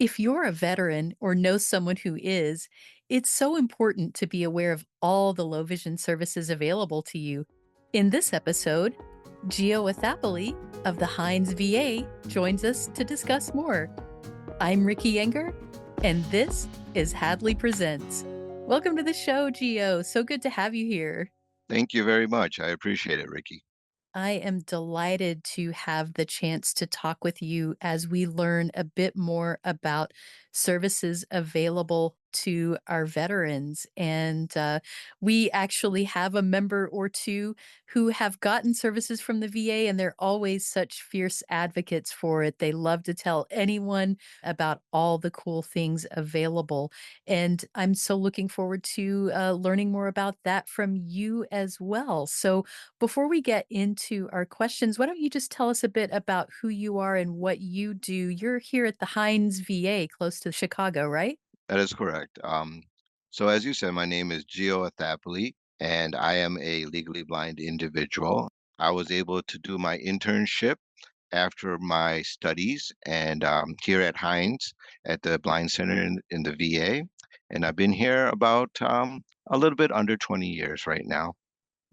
If you're a veteran or know someone who is, it's so important to be aware of all the low vision services available to you. In this episode, Gio Athappoli of the Heinz VA joins us to discuss more. I'm Ricky Enger, and this is Hadley Presents. Welcome to the show, Gio. So good to have you here. Thank you very much. I appreciate it, Ricky. I am delighted to have the chance to talk with you as we learn a bit more about services available to our veterans. And we actually have a member or two who have gotten services from the VA, and they're always such fierce advocates for it. They love to tell anyone about all the cool things available. And I'm so looking forward to learning more about that from you as well. So, before we get into our questions, why don't you just tell us a bit about who you are and what you do? You're here at the Heinz VA close to Chicago, right? That is correct. So as you said, my name is Gio Athappoli, and I am a legally blind individual. I was able to do my internship after my studies and here at Heinz at the Blind Center in the VA. And I've been here about a little bit under 20 years right now.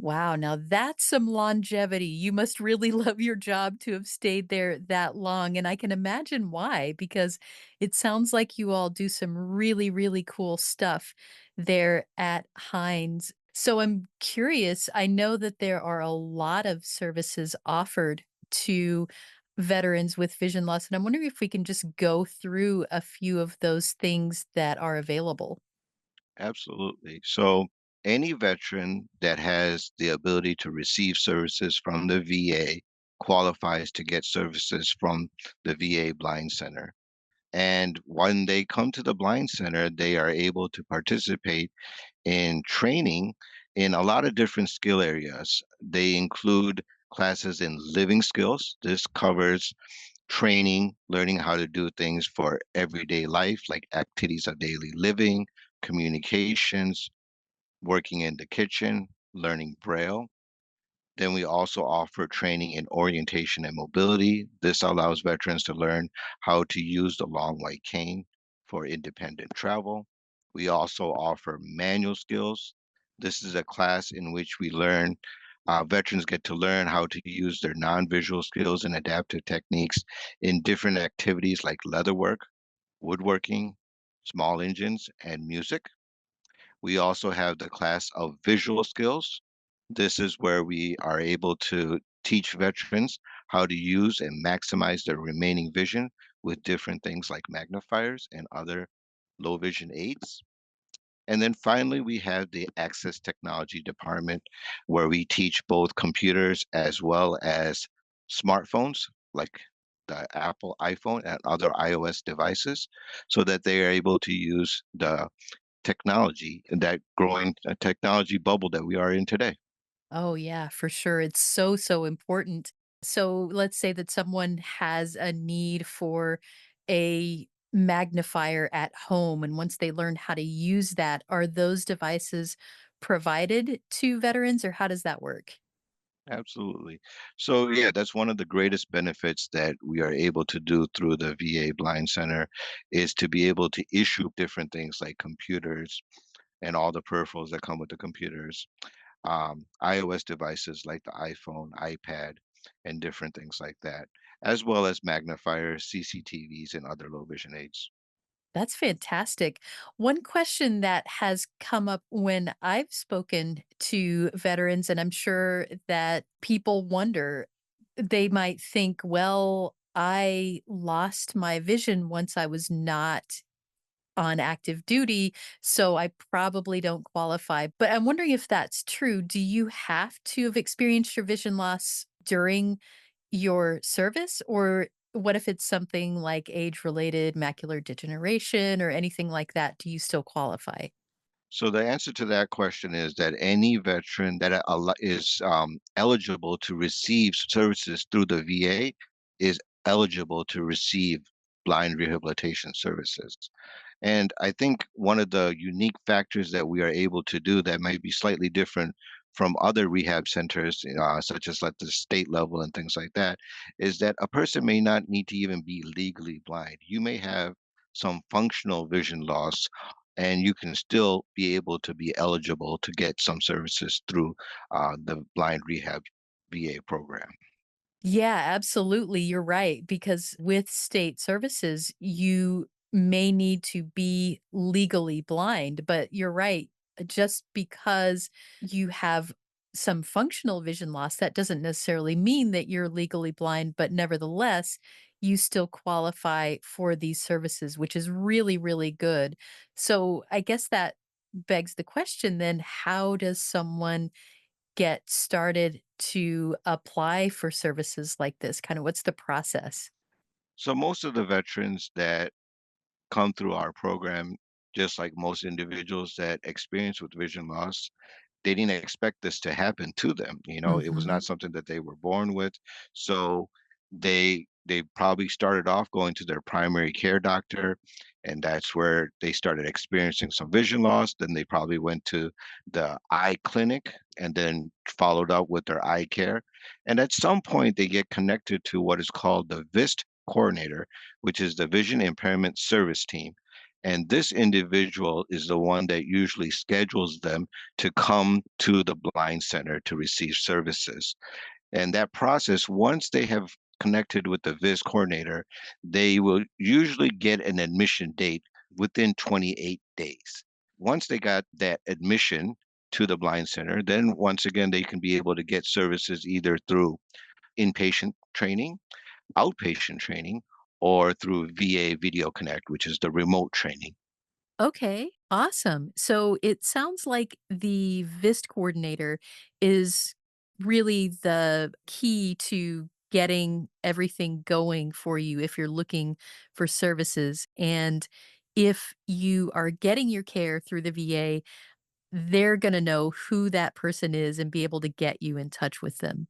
Wow, now that's some longevity. You must really love your job to have stayed there that long, and I can imagine why, because it sounds like you all do some really, really cool stuff there at Heinz. So I'm curious, I know that there are a lot of services offered to veterans with vision loss, and I'm wondering if we can just go through a few of those things that are available. Absolutely. So any veteran that has the ability to receive services from the VA qualifies to get services from the VA Blind Center. And when they come to the Blind Center, they are able to participate in training in a lot of different skill areas. They include classes in living skills. This covers training, learning how to do things for everyday life, like activities of daily living, communications, working in the kitchen, learning Braille. Then we also offer training in orientation and mobility. This allows veterans to learn how to use the long white cane for independent travel. We also offer manual skills. This is a class in which we learn, veterans get to learn how to use their non-visual skills and adaptive techniques in different activities like leatherwork, woodworking, small engines, and music. We also have the class of visual skills. This is where we are able to teach veterans how to use and maximize their remaining vision with different things like magnifiers and other low vision aids. And then finally, we have the Access Technology Department, where we teach both computers as well as smartphones, like the Apple iPhone and other iOS devices, so that they are able to use the technology, that growing technology bubble that we are in today. Oh, yeah, for sure. It's so, so important. So let's say that someone has a need for a magnifier at home, and once they learn how to use that, are those devices provided to veterans, or how does that work? Absolutely. So yeah, that's one of the greatest benefits that we are able to do through the VA Blind Center is to be able to issue different things like computers and all the peripherals that come with the computers, iOS devices like the iPhone, iPad, and different things like that, as well as magnifiers, CCTVs, and other low vision aids. That's fantastic. One question that has come up when I've spoken to veterans, and I'm sure that people wonder, they might think, well, I lost my vision once I was not on active duty, so I probably don't qualify. But I'm wondering if that's true. Do you have to have experienced your vision loss during your service? Or what if it's something like age-related macular degeneration or anything like that? Do you still qualify? So the answer to that question is that any veteran that is eligible to receive services through the VA is eligible to receive blind rehabilitation services. And I think one of the unique factors that we are able to do that might be slightly different from other rehab centers, such as at the state level and things like that, is that a person may not need to even be legally blind. You may have some functional vision loss, and you can still be able to be eligible to get some services through the blind rehab VA program. Yeah, absolutely. You're right. Because with state services, you may need to be legally blind. But you're right. Just because you have some functional vision loss, that doesn't necessarily mean that you're legally blind. But nevertheless, you still qualify for these services, which is really, really good. So I guess that begs the question then, how does someone get started to apply for services like this? Kind of what's the process? So most of the veterans that come through our program, just like most individuals that experience with vision loss, they didn't expect this to happen to them. It was not Mhm. something that they were born with. So they probably started off going to their primary care doctor, and that's where they started experiencing some vision loss. Then they probably went to the eye clinic and then followed up with their eye care. And at some point they get connected to what is called the VIST coordinator, which is the Vision Impairment Service Team. And this individual is the one that usually schedules them to come to the blind center to receive services. And that process, once they have connected with the VIS coordinator, they will usually get an admission date within 28 days. Once they got that admission to the blind center, then once again, they can be able to get services either through inpatient training, outpatient training, or through VA Video Connect, which is the remote training. Okay, awesome. So it sounds like the VIST coordinator is really the key to getting everything going for you if you're looking for services. And if you are getting your care through the VA, they're going to know who that person is and be able to get you in touch with them.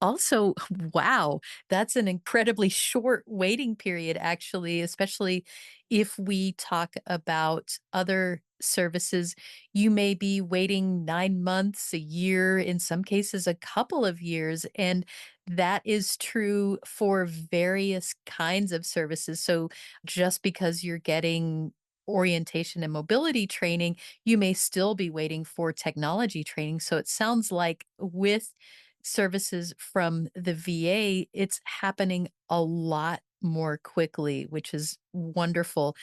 Also, wow, that's an incredibly short waiting period, actually, especially if we talk about other services. You may be waiting 9 months, a year, in some cases, a couple of years. And that is true for various kinds of services. So just because you're getting orientation and mobility training, you may still be waiting for technology training. So it sounds like with services from the VA, it's happening a lot more quickly, which is wonderful.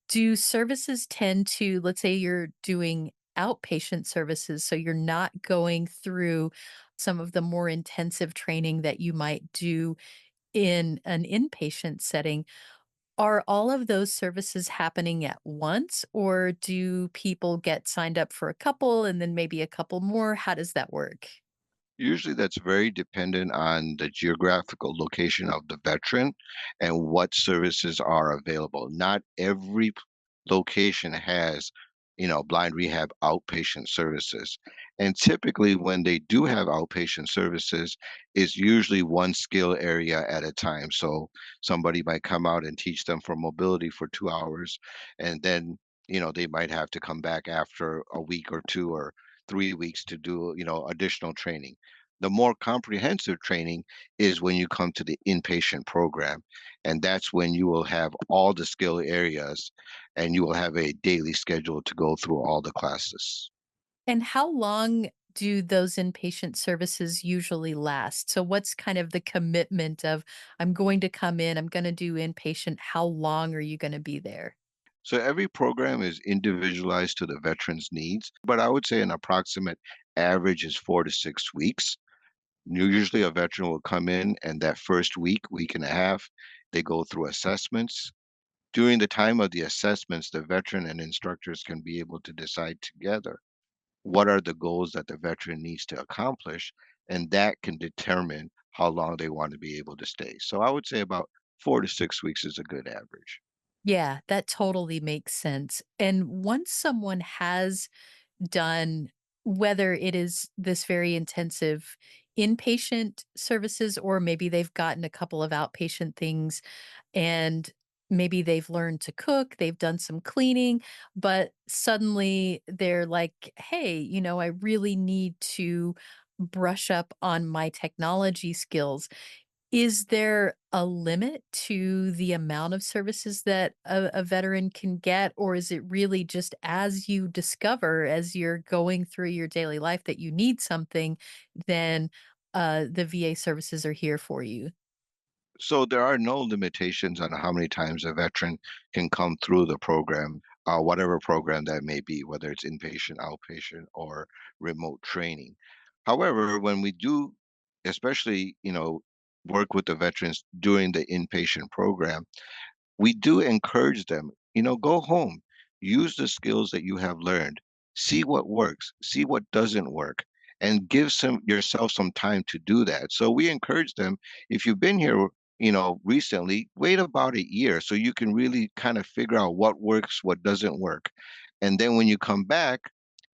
Do services tend to, let's say you're doing outpatient services, so you're not going through some of the more intensive training that you might do in an inpatient setting. Are all of those services happening at once, or do people get signed up for a couple and then maybe a couple more? How does that work? Usually that's very dependent on the geographical location of the veteran and what services are available. Not every location has, blind rehab outpatient services. And typically when they do have outpatient services, it's usually one skill area at a time. So somebody might come out and teach them for mobility for 2 hours, and then, they might have to come back after a week or two or 3 weeks to do, additional training. The more comprehensive training is when you come to the inpatient program, and that's when you will have all the skill areas and you will have a daily schedule to go through all the classes. And how long do those inpatient services usually last? So what's kind of the commitment of, I'm going to come in, I'm going to do inpatient. How long are you going to be there? So every program is individualized to the veteran's needs, but I would say an approximate average is 4 to 6 weeks. Usually a veteran will come in, and that first week, week and a half, they go through assessments. During the time of the assessments, the veteran and instructors can be able to decide together what are the goals that the veteran needs to accomplish, and that can determine how long they want to be able to stay. So I would say about 4 to 6 weeks is a good average. Yeah, that totally makes sense. And once someone has done, whether it is this very intensive inpatient services or maybe they've gotten a couple of outpatient things and maybe they've learned to cook, they've done some cleaning, but suddenly they're like, hey, I really need to brush up on my technology skills. Is there a limit to the amount of services that a veteran can get, or is it really just as you discover, as you're going through your daily life that you need something, then, the VA services are here for you? So there are no limitations on how many times a veteran can come through the program, whatever program that may be, whether it's inpatient, outpatient, or remote training. However, when we do, especially, work with the veterans during the inpatient program, we do encourage them, go home, use the skills that you have learned, see what works, see what doesn't work, and give some yourself some time to do that. So we encourage them, if you've been here, recently, wait about a year so you can really kind of figure out what works, what doesn't work. And then when you come back,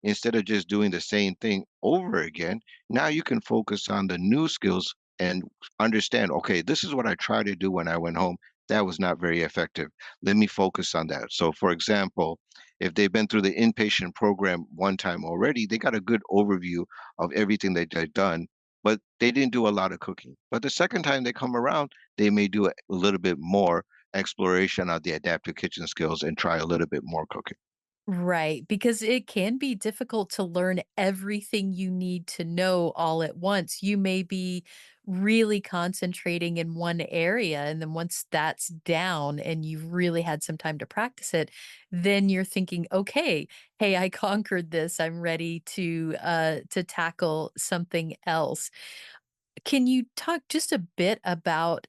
instead of just doing the same thing over again, now you can focus on the new skills and understand, okay, this is what I tried to do when I went home, that was not very effective. Let me focus on that. So, for example, if they've been through the inpatient program one time already, they got a good overview of everything that they've done, but they didn't do a lot of cooking. But the second time they come around, they may do a little bit more exploration of the adaptive kitchen skills and try a little bit more cooking. Right, because it can be difficult to learn everything you need to know all at once. You may be really concentrating in one area, and then once that's down and you've really had some time to practice it, then you're thinking, "Okay, hey, I conquered this. I'm ready to tackle something else." Can you talk just a bit about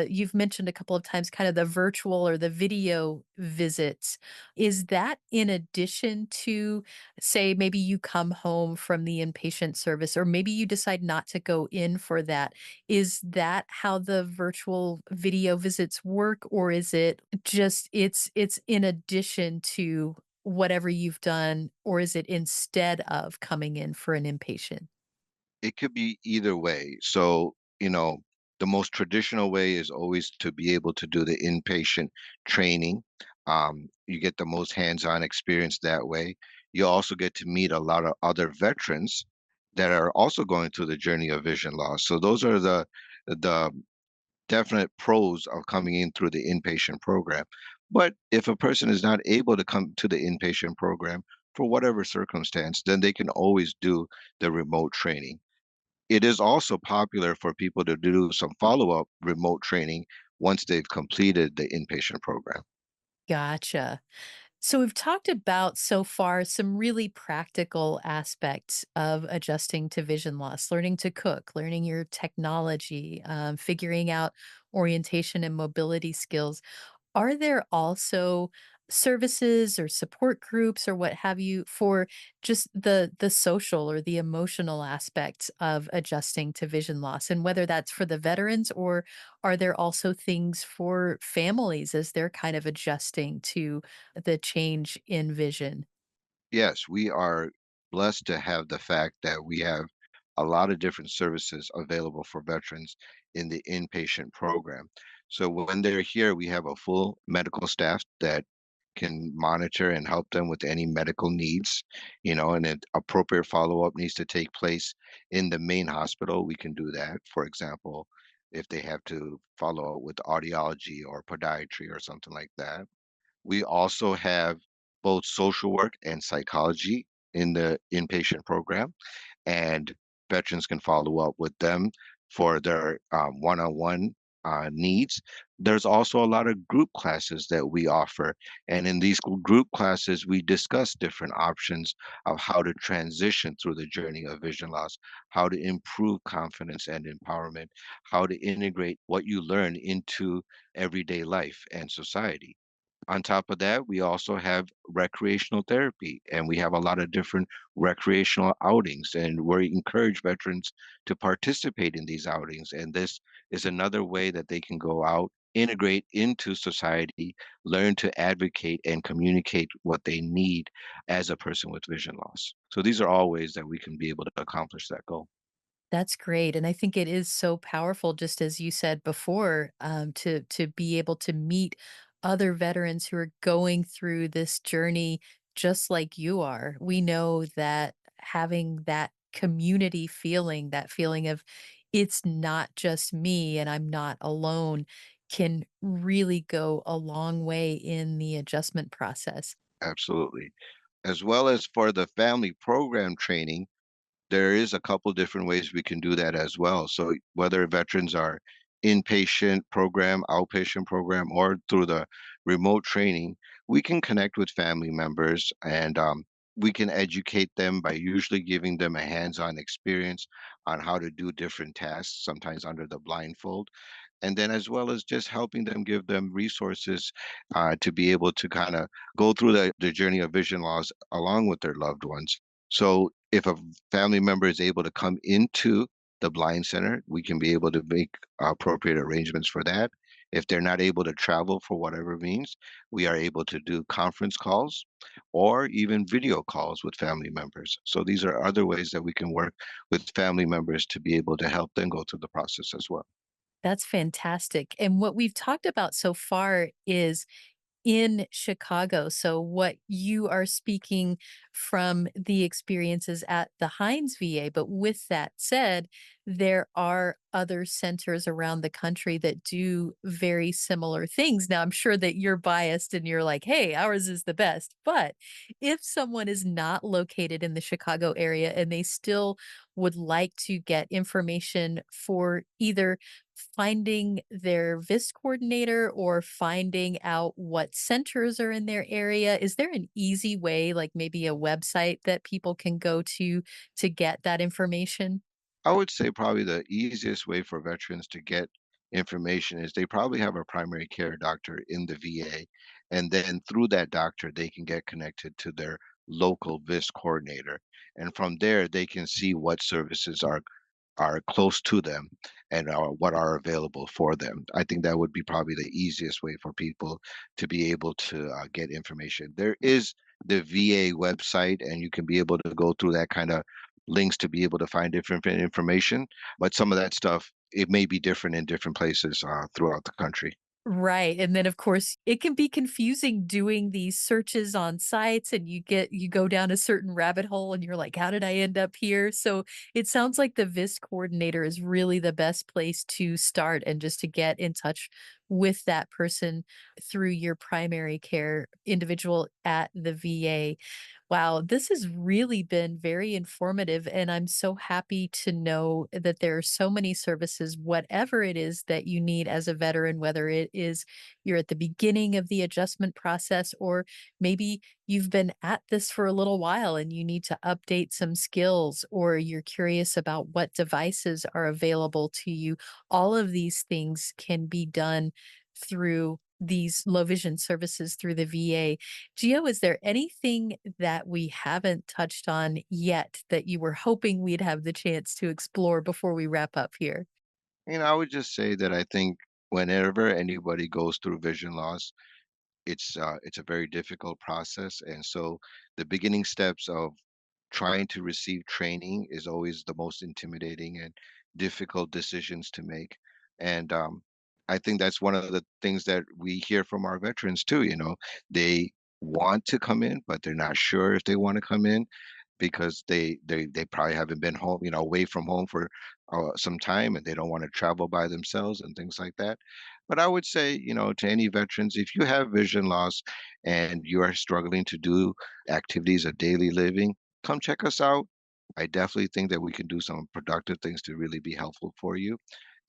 you've mentioned a couple of times kind of the virtual or the video visits. Is that in addition to, say, maybe you come home from the inpatient service, or maybe you decide not to go in for that? Is that how the virtual video visits work, or is it just it's in addition to whatever you've done, or is it instead of coming in for an inpatient? It could be either way. So, the most traditional way is always to be able to do the inpatient training. You get the most hands-on experience that way. You also get to meet a lot of other veterans that are also going through the journey of vision loss. So those are the definite pros of coming in through the inpatient program. But if a person is not able to come to the inpatient program for whatever circumstance, then they can always do the remote training. It is also popular for people to do some follow-up remote training once they've completed the inpatient program. Gotcha. So we've talked about so far some really practical aspects of adjusting to vision loss, learning to cook, learning your technology, figuring out orientation and mobility skills. Are there also services or support groups or what have you for just the social or the emotional aspects of adjusting to vision loss, and whether that's for the veterans, or are there also things for families as they're kind of adjusting to the change in vision? Yes, we are blessed to have the fact that we have a lot of different services available for veterans in the inpatient program. So when they're here, we have a full medical staff that can monitor and help them with any medical needs, and if appropriate follow-up needs to take place in the main hospital, we can do that. For example, if they have to follow up with audiology or podiatry or something like that. We also have both social work and psychology in the inpatient program, and veterans can follow up with them for their one-on-one needs. There's also a lot of group classes that we offer, and in these group classes, we discuss different options of how to transition through the journey of vision loss, how to improve confidence and empowerment, how to integrate what you learn into everyday life and society. On top of that, we also have recreational therapy, and we have a lot of different recreational outings, and we encourage veterans to participate in these outings. And this is another way that they can go out, integrate into society, learn to advocate and communicate what they need as a person with vision loss. So these are all ways that we can be able to accomplish that goal. That's great, and I think it is so powerful, just as you said before, to be able to meet other veterans who are going through this journey just like you are. We know that having that community feeling, that feeling of it's not just me and I'm not alone can really go a long way in the adjustment process. Absolutely. As well as for the family program training, there is a couple different ways we can do that as well. So whether veterans are inpatient program, outpatient program, or through the remote training, we can connect with family members and we can educate them by usually giving them a hands-on experience on how to do different tasks, sometimes under the blindfold, and then as well as just helping them, give them resources to be able to kind of go through the journey of vision loss along with their loved ones. So if a family member is able to come into the blind center, we can be able to make appropriate arrangements for that. If they're not able to travel for whatever means, we are able to do conference calls or even video calls with family members. So these are other ways that we can work with family members to be able to help them go through the process as well. That's fantastic. And what we've talked about so far is in Chicago. So, what you are speaking from the experiences at the Heinz VA. But with that said, there are other centers around the country that do very similar things. Now, I'm sure that you're biased and you're like, hey, ours is the best. But if someone is not located in the Chicago area and they still would like to get information for either finding their VIS coordinator or finding out what centers are in their area? Is there an easy way, like maybe a website that people can go to get that information? I would say probably the easiest way for veterans to get information is they probably have a primary care doctor in the VA, and then through that doctor, they can get connected to their local VIS coordinator. And from there, they can see what services are close to them and what are available for them. I think that would be probably the easiest way for people to be able to get information. There is the VA website, and you can be able to go through that kind of links to be able to find different information. But some of that stuff, it may be different in different places throughout the country. Right, and then, of course, it can be confusing doing these searches on sites, and you go down a certain rabbit hole, and you're like, "How did I end up here?" So, it sounds like the VIS coordinator is really the best place to start and just to get in touch with that person through your primary care individual at the VA. Wow, this has really been very informative, and I'm so happy to know that there are so many services, whatever it is that you need as a veteran, whether it is you're at the beginning of the adjustment process, or maybe you've been at this for a little while and you need to update some skills, or you're curious about what devices are available to you. All of these things can be done through these low vision services through the VA. Gio, is there anything that we haven't touched on yet that you were hoping we'd have the chance to explore before we wrap up here? I would just say that I think whenever anybody goes through vision loss, it's a very difficult process, and so the beginning steps of trying to receive training is always the most intimidating and difficult decisions to make. And I think that's one of the things that we hear from our veterans too. They want to come in, but they're not sure if they want to come in because they probably haven't been home, away from home for some time, and they don't want to travel by themselves and things like that. But I would say, to any veterans, if you have vision loss and you are struggling to do activities of daily living, come check us out. I definitely think that we can do some productive things to really be helpful for you.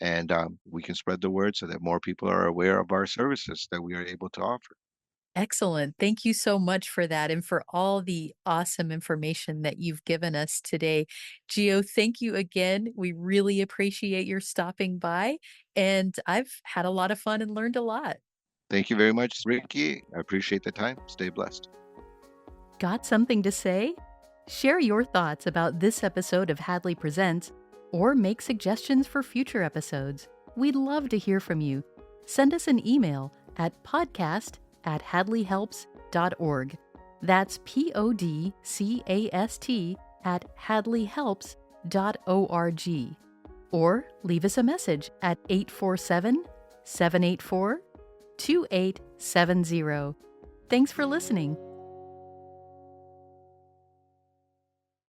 And we can spread the word so that more people are aware of our services that we are able to offer. Excellent. Thank you so much for that and for all the awesome information that you've given us today. Gio, thank you again. We really appreciate your stopping by, and I've had a lot of fun and learned a lot. Thank you very much, Ricky. I appreciate the time. Stay blessed. Got something to say? Share your thoughts about this episode of Hadley Presents or make suggestions for future episodes. We'd love to hear from you. Send us an email at podcast@hadleyhelps.org. That's podcast@hadleyhelps.org. Or leave us a message at 847-784-2870. Thanks for listening.